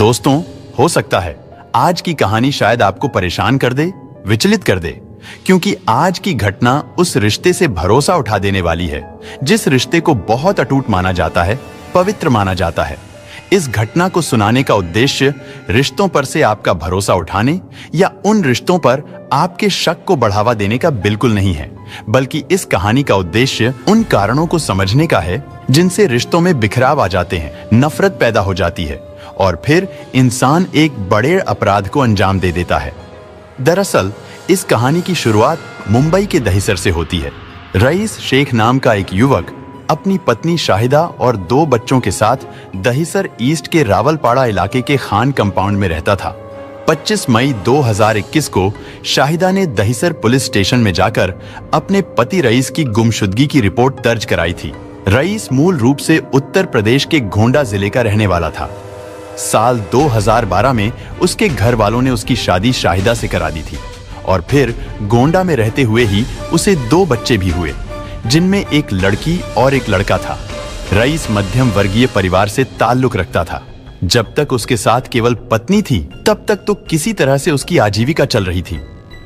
दोस्तों, हो सकता है आज की कहानी शायद आपको परेशान कर दे, विचलित कर दे, क्योंकि आज की घटना उस रिश्ते से भरोसा उठा देने वाली है जिस रिश्ते को बहुत अटूट माना जाता है, पवित्र माना जाता है। इस घटना को सुनाने का उद्देश्य रिश्तों पर से आपका भरोसा उठाने या उन रिश्तों पर आपके शक को बढ़ावा देने का बिल्कुल नहीं है, बल्कि इस कहानी का उद्देश्य उन कारणों को समझने का है जिनसे रिश्तों में बिखराव आ जाते हैं, नफरत पैदा हो जाती है और फिर इंसान एक बड़े अपराध को अंजाम दे देता है। दरअसल इस कहानी की शुरुआत मुंबई के दहिसर से होती है। रईस शेख नाम का एक युवक अपनी पत्नी शाहिदा और 2 बच्चों के साथ दहिसर ईस्ट के रावलपाड़ा इलाके के खान कंपाउंड में रहता था। 25 मई 2021 को शाहिदा ने दहिसर पुलिस स्टेशन में जाकर अपने पति रईस की गुमशुदगी की रिपोर्ट दर्ज कराई थी। रईस मूल रूप से उत्तर प्रदेश के गोंडा जिले का रहने वाला था। साल 2012 में उसके घर वालों ने उसकी शादी शाहिदा से करा दी थी और फिर गोंडा में रहते हुए ही उसे 2 बच्चे भी हुए, जिनमें एक लड़की और एक लड़का था। रईस मध्यम वर्गीय परिवार से ताल्लुक रखता था। जब तक उसके साथ केवल पत्नी थी तब तक तो किसी तरह से उसकी आजीविका चल रही थी,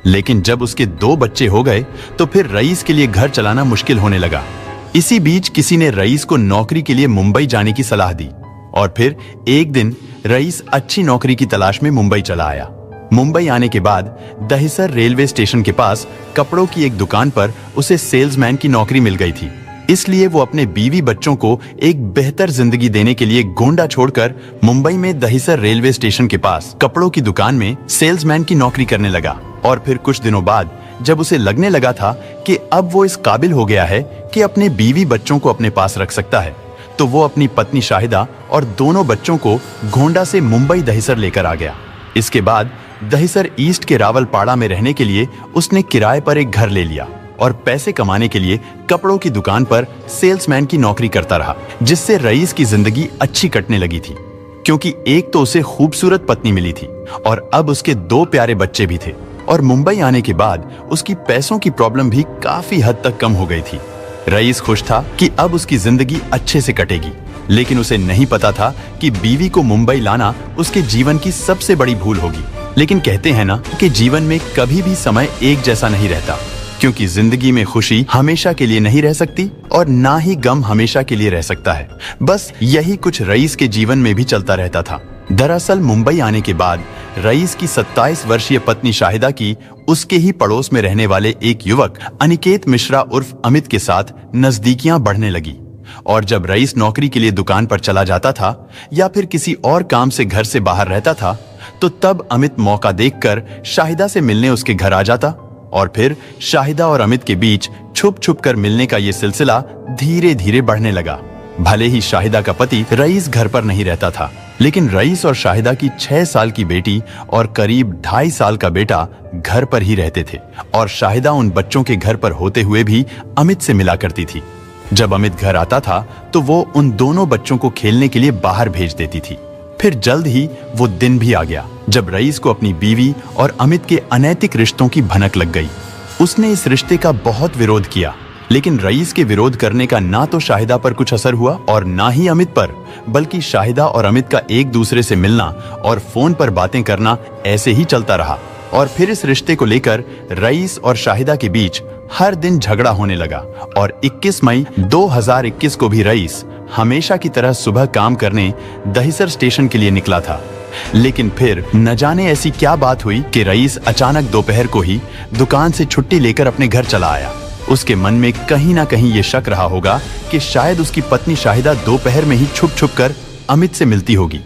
लेकिन जब उसके 2 बच्चे हो गए तो फिर रईस के लिए घर चलाना मुश्किल होने लगा। इसी बीच किसी ने रईस को नौकरी के लिए मुंबई जाने की सलाह दी और फिर एक दिन रईस अच्छी नौकरी की तलाश में मुंबई चला आया। मुंबई आने के बाद दहिसर रेलवे स्टेशन के पास कपड़ों की एक दुकान पर उसे सेल्समैन की नौकरी मिल गई थी। इसलिए वो अपने बीवी बच्चों को एक बेहतर जिंदगी देने के लिए गोंडा छोड़कर मुंबई में दहिसर रेलवे स्टेशन के पास कपड़ों की दुकान में सेल्समैन की नौकरी करने लगा। और फिर कुछ दिनों बाद जब उसे लगने लगा था कि अब वो इस काबिल हो गया है कि अपने बीवी बच्चों को अपने पास रख सकता है, तो वो अपनी पत्नी शाहिदा और दोनों बच्चों को गोंडा से मुंबई दहिसर लेकर आ गया। इसके बाद दहिसर ईस्ट के रावलपाड़ा में रहने के लिए उसने किराए पर एक घर ले लिया और पैसे कमाने के लिए कपड़ों की दुकान पर सेल्समैन की नौकरी करता रहा, जिससे रईस की जिंदगी अच्छी कटने लगी थी, क्योंकि एक तो उसे खूबसूरत पत्नी मिली थी और अब उसके 2 प्यारे बच्चे भी थे। और मुंबई आने के बाद उसकी पैसों की प्रॉब्लम भी काफी हद तक कम हो गई थी। रईस खुश था कि अब उसकी जिंदगी अच्छे से कटेगी, लेकिन उसे नहीं पता था कि बीवी को मुंबई लाना उसके जीवन की सबसे बड़ी भूल होगी। लेकिन कहते हैं ना कि जीवन में कभी भी समय एक जैसा नहीं रहता, क्योंकि जिंदगी में खुशी हमेशा के लिए नहीं रह सकती और ना ही गम हमेशा के लिए रह सकता है। बस यही कुछ रईस के जीवन में भी चलता रहता था। दरअसल मुंबई आने के बाद रईस की 27 वर्षीय पत्नी शाहिदा की उसके ही पड़ोस में रहने वाले एक युवक अनिकेत मिश्रा उर्फ अमित के साथ नजदीकियां बढ़ने लगी। और जब रईस नौकरी के लिए दुकान पर चला जाता था या फिर किसी और काम से घर से बाहर रहता था, तो तब अमित मौका देखकर शाहिदा से मिलने उसके घर आ जाता और फिर शाहिदा और अमित के बीच छुप छुप कर मिलने का ये सिलसिला धीरे धीरे बढ़ने लगा। भले ही शाहिदा का पति रईस घर पर नहीं रहता था, लेकिन रईस और शाहिदा की 6 साल की बेटी और करीब 2.5 साल का बेटा घर पर ही रहते थे और शाहिदा उन बच्चों के घर पर होते हुए भी अमित से मिला करती थी। जब अमित घर आता था तो वो उन दोनों बच्चों को खेलने के लिए बाहर भेज देती थी। फिर जल्द ही वो दिन भी आ गया जब रईस को अपनी बीवी और अमित के अनैतिक रिश्तों की भनक लग गई। उसने इस रिश्ते का बहुत विरोध किया, लेकिन रईस के विरोध करने का ना तो शाहिदा पर कुछ असर हुआ और ना ही अमित पर, बल्कि शाहिदा और अमित का एक दूसरे से मिलना और फोन पर बातें करना ऐसे ही चलता रहा। और फिर इस रिश्ते को लेकर रईस और शाहिदा के बीच हर दिन झगड़ा होने लगा और 21 मई 2021 को भी रईस हमेशा की तरह सुबह काम करने दहिसर स्टेशन के लिए निकला था। लेकिन फिर न जाने ऐसी क्या बात हुई कि रईस अचानक दोपहर को ही दुकान से छुट्टी लेकर अपने घर चला आया। उसके मन में कहीं ना कहीं ये शक रहा होगा कि शायद उसकी पत्नी शाहिदा दोपहर में ही छुप छुप कर अमित से मिलती होगी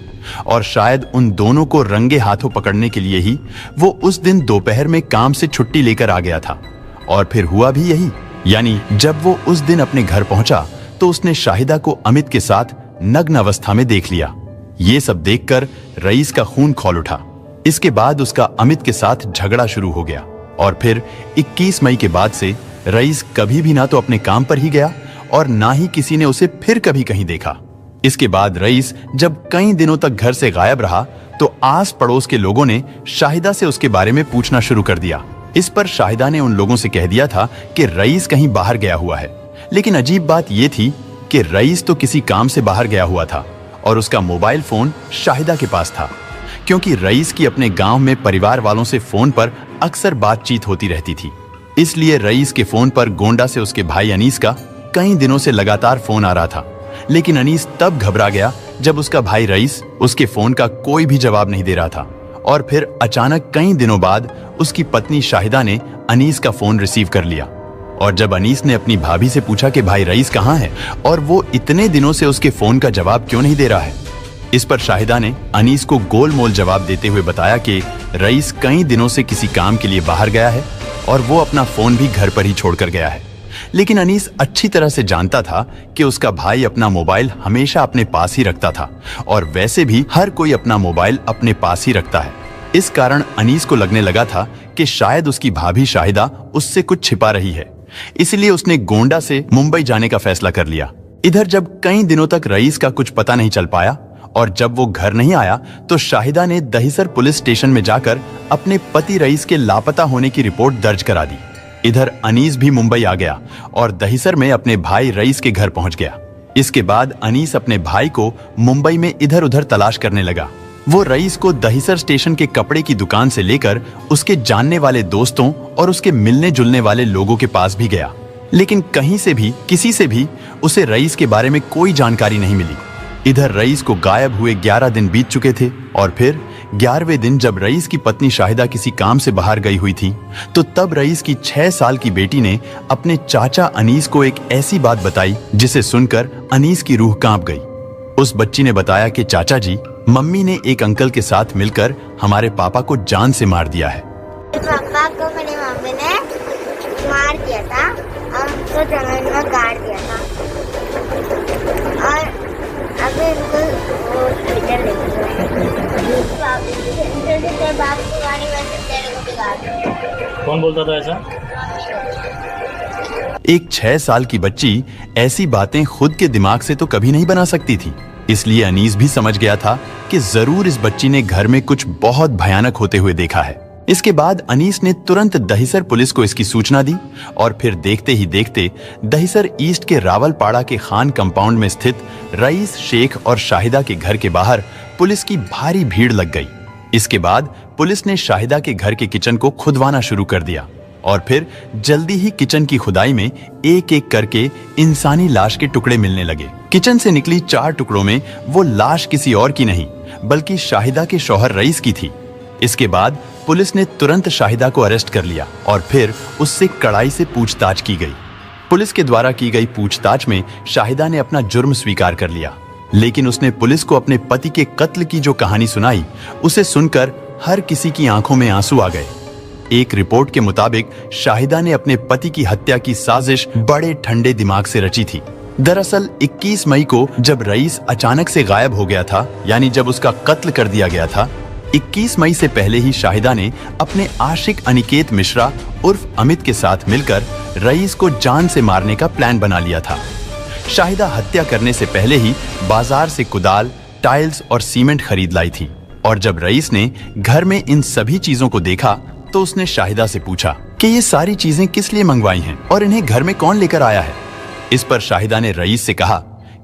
और शायद उन दोनों को रंगे हाथों पकड़ने के लिए ही वो उस दिन दोपहर में काम से छुट्टी लेकर आ गया था। और फिर हुआ भी यही, यानी जब वो उस दिन अपने घर पहुंचा तो उसने शाहिदा को अमित के साथ नग्न अवस्था में देख लिया। ये सब देखकर रईस का खून खौल उठा। इसके बाद उसका अमित के साथ झगड़ा शुरू हो गया और फिर 21 मई के बाद से रईस कभी भी ना तो अपने काम पर ही गया और ना ही किसी ने उसे फिर कभी कहीं देखा। इसके बाद रईस जब कई दिनों तक घर से गायब रहा तो आस पड़ोस के लोगों ने शाहिदा से उसके बारे में पूछना शुरू कर दिया। इस पर शाहिदा ने उन लोगों से कह दिया था कि रईस कहीं बाहर गया हुआ है। लेकिन अजीब बात यह थी कि रईस तो किसी काम से बाहर गया हुआ था और उसका मोबाइल फोन शाहिदा के पास था, क्योंकि रईस की अपने गांव में परिवार वालों से फोन पर अक्सर बातचीत होती रहती थी। इसलिए रईस के फोन पर गोंडा से उसके भाई अनीस का कई दिनों से लगातार फोन आ रहा था। लेकिन अनीस तब घबरा गया जब उसका भाई रईस उसके फोन का कोई भी जवाब नहीं दे रहा था। और फिर अचानक कई दिनों बाद उसकी पत्नी शाहिदा ने अनीस का फोन रिसीव कर लिया। और जब अनीस ने अपनी भाभी से पूछा कि भाई रईस कहाँ है और वो इतने दिनों से उसके फोन का जवाब क्यों नहीं दे रहा है, इस पर शाहिदा ने अनीस को गोलमोल जवाब देते हुए बताया कि रईस कई दिनों से किसी काम के लिए बाहर गया है और वो अपना फोन भी घर पर ही छोड़कर गया है। लेकिन अनीस अच्छी तरह से जानता था कि उसका भाई अपना मोबाइल हमेशा अपने पास ही रखता था, और वैसे भी हर कोई अपना मोबाइल अपने पास ही रखता है। इस कारण अनीस को लगने लगा था कि शायद उसकी भाभी शाहिदा उससे कुछ छिपा रही है। इसलिए उसने गोंडा से मुंबई जाने का फैसला कर लिया। इधर जब कई दिनों तक रईस का कुछ पता नहीं चल पाया और जब वो घर नहीं आया, तो शाहिदा ने दहिसर पुलिस स्टेशन में जाकर अपने पति रईस के लापता होने की रिपोर्ट दर्ज करा दी। इधर अनीस भी मुंबई आ गया और दहिसर में अपने भाई रईस के घर पहुंच गया। इसके बाद अनीस अपने भाई को मुंबई में इधर उधर तलाश करने लगा। वो रईस को दहिसर स्टेशन के कपड़े की दुकान से लेकर उसके जानने वाले दोस्तों और उसके मिलने जुलने वाले लोगों के पास भी गया, लेकिन कहीं से भी किसी से भी उसे रईस के बारे में कोई जानकारी नहीं मिली। इधर रईस को गायब हुए 11 दिन बीत चुके थे और फिर 11वें दिन जब रईस की पत्नी शाहिदा किसी काम से बाहर गई हुई थी, तो तब रईस की 6 साल की बेटी ने अपने चाचा अनीस को एक ऐसी बात बताई जिसे सुनकर अनीस की रूह कांप गई। उस बच्ची ने बताया कि चाचा जी, मम्मी ने एक अंकल के साथ मिलकर हमारे पापा को जान से मार दिया है। पापा को मेरी मम्मी ने मार दिया था और उनको जमीन में गाड़ दिया था और अभी उनको हॉस्पिटल ले गए। कौन बोलता था ऐसा? एक 6 साल की बच्ची ऐसी बातें खुद के दिमाग से तो कभी नहीं बना सकती थी। इसलिए अनीस भी समझ गया था कि जरूर इस बच्ची ने घर में कुछ बहुत भयानक होते हुए देखा है। इसके बाद अनीस ने तुरंत दहिसर पुलिस को इसकी सूचना दी और फिर देखते ही देखते दहिसर ईस्ट के रावलपाड़ा के खान कंपाउंड में स्थित रईस, शेख और शाहिदा के घर के बाहर पुलिस की भारी भीड़ लग गई। इसके बाद पुलिस ने शाहिदा के घर के किचन को खुदवाना शुरू कर दिया और फिर जल्दी ही किचन की खुदाई में एक एक करके इंसानी लाश के टुकड़े मिलने लगे। किचन से निकली 4 टुकड़ों में वो लाश किसी और की नहीं बल्कि शाहिदा के शौहर रईस की थी। इसके बाद पुलिस ने तुरंत शाहिदा को अरेस्ट कर लिया और फिर उससे कड़ाई से पूछताछ की गई। पुलिस के द्वारा की गई पूछताछ में शाहिदा ने अपना जुर्म स्वीकार कर लिया, लेकिन उसने पुलिस को अपने पति के कत्ल की जो कहानी सुनाई, उसे सुनकर हर किसी की आंखों में आंसू आ गए। एक रिपोर्ट के मुताबिक शाहिदा ने अपने पति की हत्या की साजिश बड़े ठंडे दिमाग से रची थी। दरअसल 21 मई को जब रईस अचानक से गायब हो गया था, यानी जब उसका कत्ल कर दिया गया था, 21 मई से पहले ही शाहिदा ने अपने आशिक अनिकेत मिश्रा उर्फ अमित के साथ मिलकर रईस को जान से मारने का प्लान बना लिया था। शाहिदा हत्या करने से पहले ही बाजार से कुदाल, टाइल्स और सीमेंट खरीद लाई थी और जब रईस ने घर में इन सभी चीजों को देखा तो उसने शाहिदा से पूछा कि ये सारी चीजें किस लिए मंगवाई हैं और इन्हें घर में कौन लेकर आया है। इस पर शाहिदा ने रईस से कहा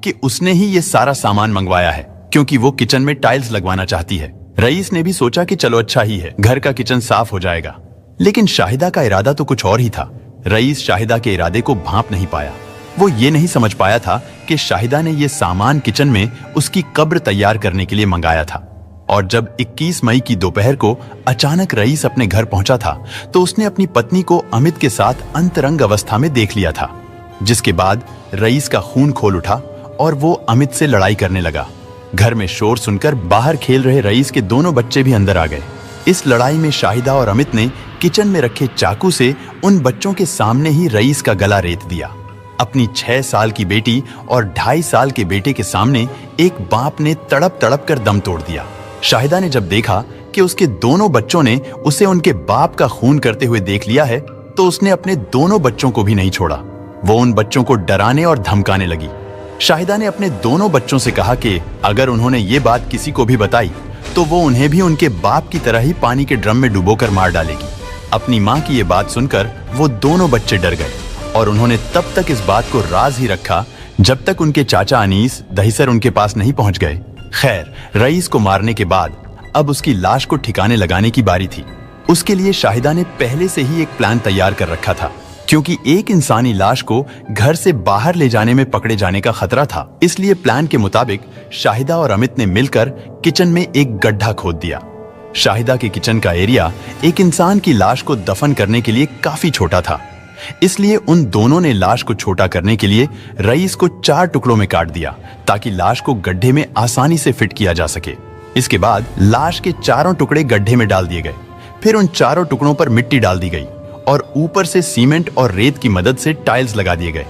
कि उसने ही ये सारा सामान मंगवाया है क्योंकि वो किचन में टाइल्स लगवाना चाहती है। रईस ने भी सोचा कि चलो अच्छा ही है, घर का किचन साफ हो जाएगा, लेकिन शाहिदा का इरादा तो कुछ और ही था। रईस शाहिदा के इरादे को भांप नहीं पाया। वो ये नहीं समझ पाया था कि शाहिदा ने ये सामान किचन में उसकी कब्र तैयार करने के लिए मंगाया था। और जब 21 मई की दोपहर को अचानक रईस अपने घर पहुंचा था तो उसने अपनी पत्नी को अमित के साथ अंतरंग अवस्था में देख लिया था, जिसके बाद रईस का खून खोल उठा और वो अमित से लड़ाई करने लगा। घर में शोर सुनकर बाहर खेल रहे रईस के दोनों बच्चे भी अंदर आ गए। इस लड़ाई में शाहिदा और अमित ने किचन में रखे चाकू से उन बच्चों के सामने ही रईस का गला रेत दिया। अपनी 6 साल की बेटी और 2.5 साल के बेटे के सामने एक बाप ने तड़प तड़प कर दम तोड़ दिया। शाहिदा ने जब देखा कि उसके दोनों बच्चों ने उसे उनके बाप का खून करते हुए देख लिया है, तो उसने अपने दोनों बच्चों को भी नहीं छोड़ा। वो उन बच्चों को डराने और धमकाने लगी। शाहिदा ने अपने दोनों बच्चों से कहा कि अगर उन्होंने ये बात किसी को भी बताई तो वो उन्हें भी उनके बाप की तरह ही पानी के ड्रम में डुबोकर मार डालेगी। अपनी माँ की ये बात सुनकर वो दोनों बच्चे डर गए और उन्होंने तब तक इस बात को राज ही रखा जब तक उनके चाचा अनीस दहिसर उनके पास नहीं पहुंच गए। खैर, रईस को मारने के बाद अब उसकी लाश को ठिकाने लगाने की बारी थी। उसके लिए शाहिदा ने पहले से ही एक प्लान तैयार कर रखा था, क्योंकि एक इंसानी लाश को घर से बाहर ले जाने में पकड़े जाने का खतरा था। इसलिए प्लान के मुताबिक शाहिदा और अमित ने मिलकर किचन में एक गड्ढा खोद दिया। शाहिदा के किचन का एरिया एक इंसान की लाश को दफन करने के लिए काफी छोटा था, इसलिए उन दोनों ने लाश को छोटा करने के लिए रईस को 4 टुकड़ों में काट दिया, ताकि लाश को गड्ढे में आसानी से फिट किया जा सके। इसके बाद लाश के चारों टुकड़े गड्ढे में डाल दिए गए। फिर उन चारों टुकड़ों पर मिट्टी डाल दी गई और ऊपर से सीमेंट और रेत की मदद से टाइल्स लगा दिए गए।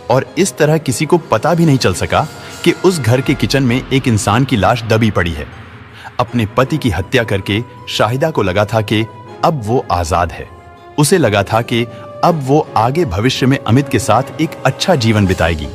और इस तरह किसी को पता भी नहीं चल सका कि उस घर के किचन में एक इंसान की लाश दबी पड़ी है। अपने पति की हत्या करके शाहिदा को लगा था कि अब वो आजाद है। उसे लगा था कि अब वो आगे भविष्य में अमित के साथ एक अच्छा जीवन बिताएगी,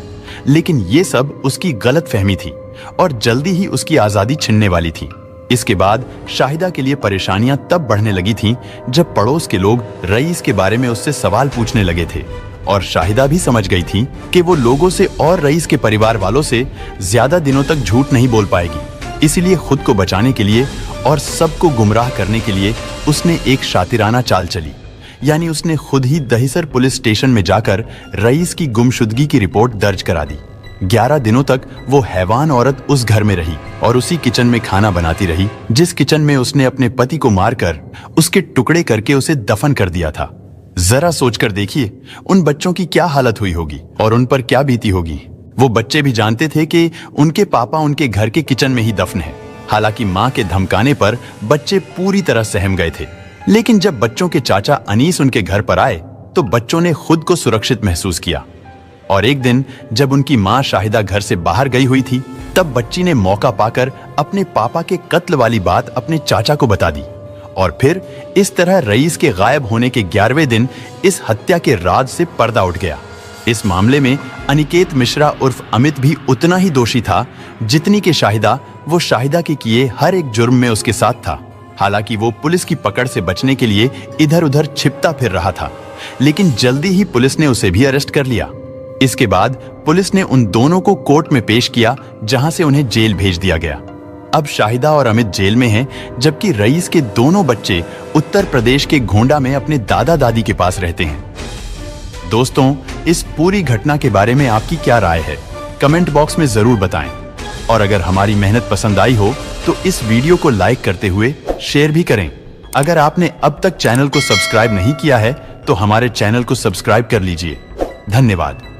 लेकिन ये सब उसकी गलतफहमी थी और जल्दी ही उसकी आजादी छिनने वाली थी। इसके बाद शाहिदा के लिए परेशानियां तब बढ़ने लगी थीं जब पड़ोस के लोग रईस के बारे में उससे सवाल पूछने लगे थे, और शाहिदा भी समझ गई थी कि वो लोगों से और रईस के परिवार वालों से ज्यादा दिनों तक झूठ नहीं बोल पाएगी। इसीलिए खुद को बचाने के लिए और सबको गुमराह करने के लिए उसने एक शातिराना चाल चली, यानी उसने खुद ही दहिसर पुलिस स्टेशन में जाकर रईस की गुमशुदगी की रिपोर्ट दर्ज करा दी। 11 दिनों तक वो हैवान औरत उस घर में रही और उसी किचन में खाना बनाती रही, जिस किचन में उसने अपने पति को मारकर उसके टुकड़े करके उसे दफन कर दिया था। जरा सोचकर देखिए उन बच्चों की क्या हालत हुई होगी और उन पर क्या बीती होगी। वो बच्चे भी जानते थे कि उनके पापा उनके घर के किचन में ही दफन है। हालांकि माँ के धमकाने पर बच्चे पूरी तरह सहम गए थे, लेकिन जब बच्चों के चाचा अनीस उनके घर पर आए तो बच्चों ने खुद को सुरक्षित महसूस किया। और एक दिन जब उनकी माँ शाहिदा घर से बाहर गई हुई थी, तब बच्ची ने मौका पाकर अपने पापा के कत्ल वाली बात अपने चाचा को बता दी। और फिर इस तरह रईस के गायब होने के 11वें दिन इस हत्या के राज से पर्दा उठ गया। इस मामले में अनिकेत मिश्रा उर्फ अमित भी उतना ही दोषी था जितनी कि शाहिदा। वो शाहिदा के किए हर एक जुर्म में उसके साथ था। हालांकि वो पुलिस की पकड़ से बचने के लिए इधर उधर छिपता फिर रहा था, लेकिन जल्दी ही पुलिस ने उसे भी अरेस्ट कर लिया। इसके बाद पुलिस ने उन दोनों को कोर्ट में पेश किया, जहां से उन्हें जेल भेज दिया गया। अब शाहिदा और अमित जेल में हैं, जबकि रईस के दोनों बच्चे उत्तर प्रदेश के गोंडा में अपने दादा दादी के पास रहते हैं। दोस्तों, इस पूरी घटना के बारे में आपकी क्या राय है? कमेंट बॉक्स में जरूर बताएं। और अगर हमारी मेहनत पसंद आई हो तो इस वीडियो को लाइक करते हुए शेयर भी करें। अगर आपने अब तक चैनल को सब्सक्राइब नहीं किया है तो हमारे चैनल को सब्सक्राइब कर लीजिए। धन्यवाद।